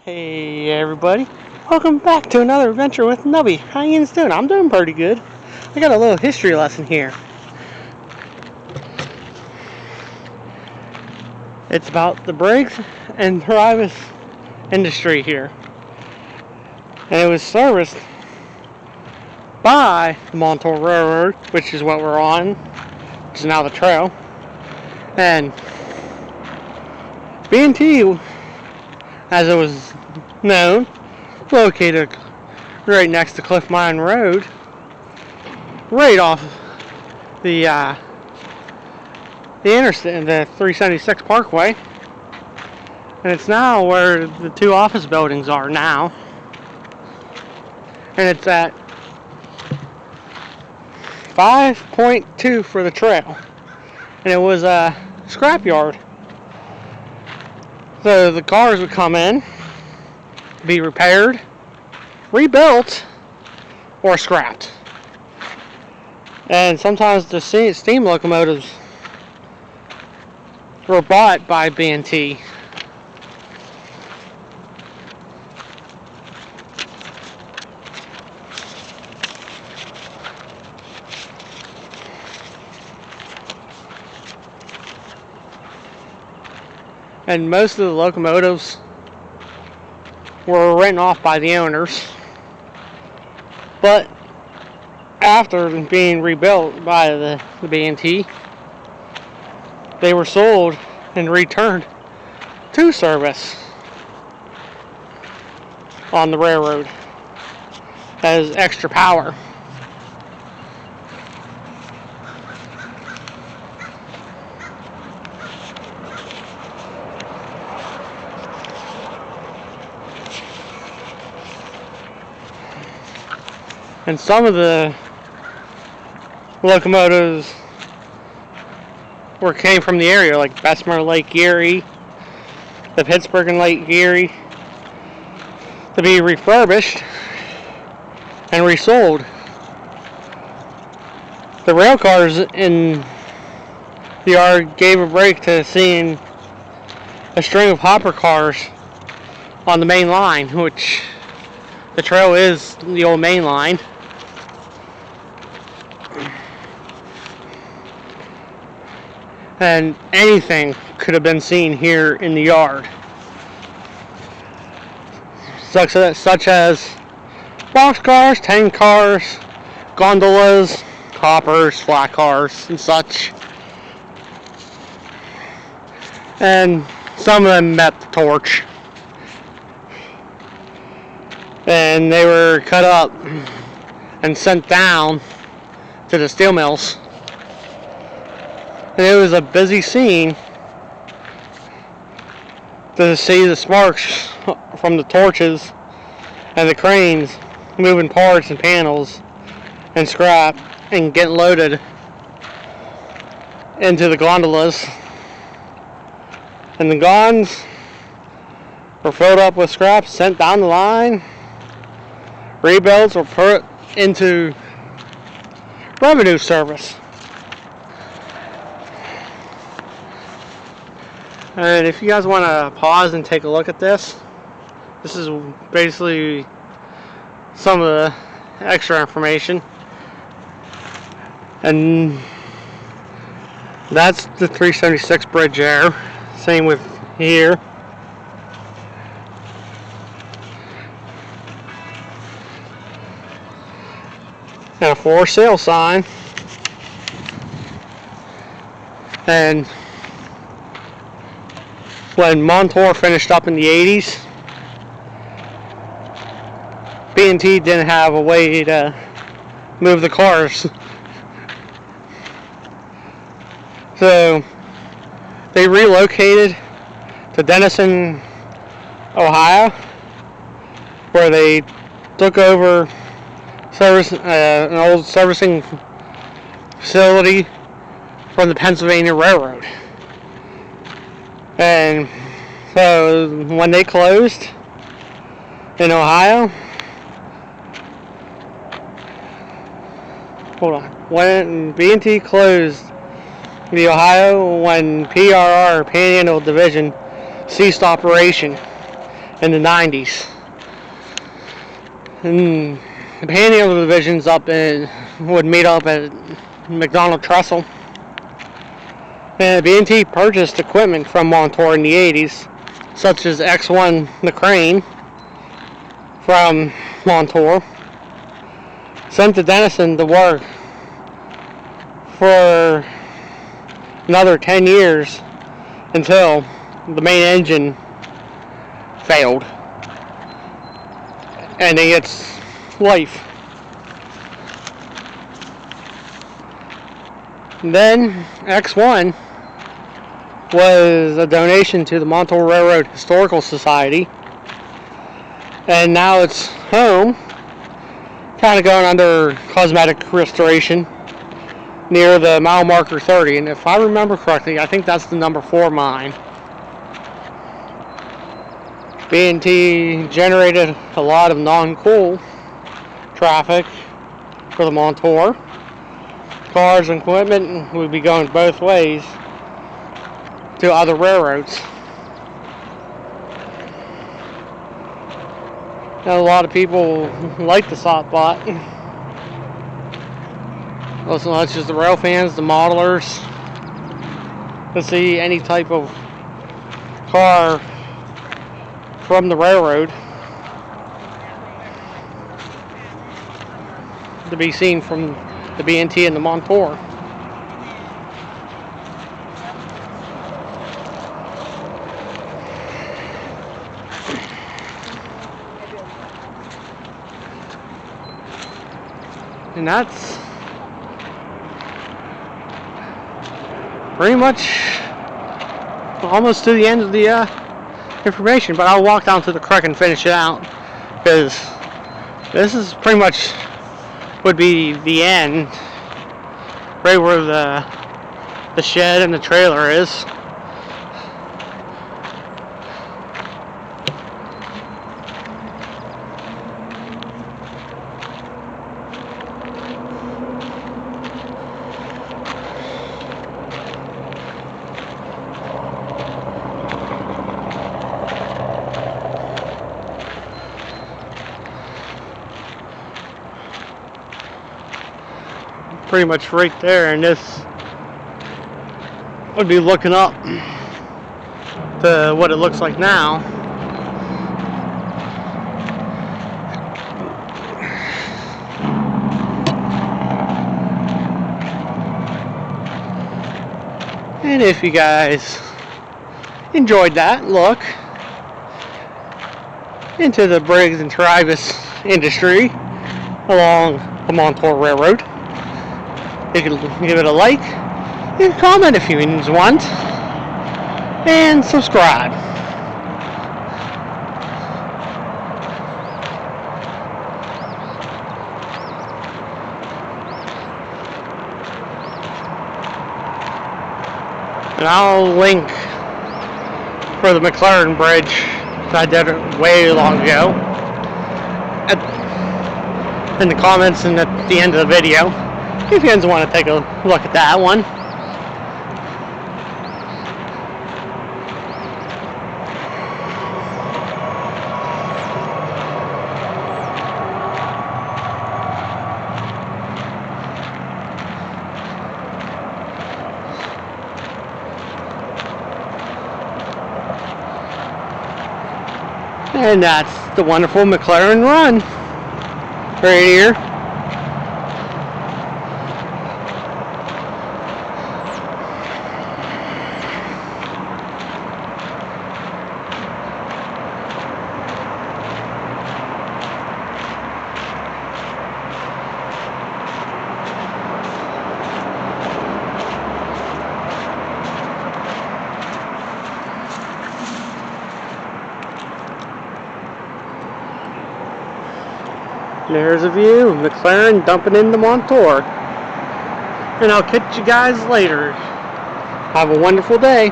Hey everybody, welcome back to another adventure with Nubby. How you guys doing? I'm doing pretty good. I got a little history lesson here. It's about the Briggs and Turivas industry here. And it was serviced by the Montour Railroad, which is what we're on, which is now the trail. And B&T, as it was known, located right next to Cliff Mine Road, right off the interstate, the 376 Parkway, and it's now where the two office buildings are now, and it's at 5.2 for the trail, and it was a scrapyard. So the cars would come in, be repaired, rebuilt, or scrapped. And sometimes the steam locomotives were bought by B&T. And most of the locomotives were written off by the owners. But after being rebuilt by the B&T, they were sold and returned to service on the railroad as extra power. And some of the locomotives came from the area, like Bessemer, Lake Erie, the Pittsburgh and Lake Erie, to be refurbished and resold. The rail cars in the yard gave a break to seeing a string of hopper cars on the main line, which the trail is the old main line. And anything could have been seen here in the yard, such as boxcars, tank cars, gondolas, hoppers, flat cars, and such. And some of them met the torch, and they were cut up and sent down to the steel mills. And it was a busy scene to see the sparks from the torches and the cranes moving parts and panels and scrap and getting loaded into the gondolas. And the gonds were filled up with scrap, sent down the line. Rebuilds were put into revenue service. And if you guys want to pause and take a look at this is basically some of the extra information. And that's the 376 bridge there. Same with here. And a for sale sign. And when Montour finished up in the 80s, B&T didn't have a way to move the cars. So they relocated to Denison, Ohio, where they took over an old servicing facility from the Pennsylvania Railroad. And so when they closed in Ohio, when B&T closed the Ohio, when PRR, Panhandle Division, ceased operation, in the 90s. And the panhandle divisions would meet up at McDonald Trestle. And B&T purchased equipment from Montour in the 80s, such as X1 Mcclaren from Montour. Sent to Denison to work for another 10 years until the main engine failed, ending its life. And then X1 was a donation to the Montour Railroad Historical Society, and now it's home, kind of going under cosmetic restoration near the mile marker 30, and if I remember correctly, I think that's the number 4 mine. B&T generated a lot of non-coal traffic for the Montour. Cars and equipment would be going both ways to other railroads. And a lot of people like the spot. Also, not just the rail fans, the modelers, to see any type of car from the railroad to be seen from the B&T and the Montour. And that's pretty much almost to the end of the information, but I'll walk down to the creek and finish it out, because this is pretty much would be the end, right where the shed and the trailer is. Pretty much right there, and this would be looking up to what it looks like now. And if you guys enjoyed that look into the Briggs and Turivas industry along the Montour Railroad, you can give it a like, and comment if you want, and subscribe. And I'll link for the Mcclaren Bridge that I did way long ago in the comments and at the end of the video, if you guys want to take a look at that one. And that's the wonderful Mcclaren run right here. There's a view of Mcclaren dumping into Montour. And I'll catch you guys later. Have a wonderful day.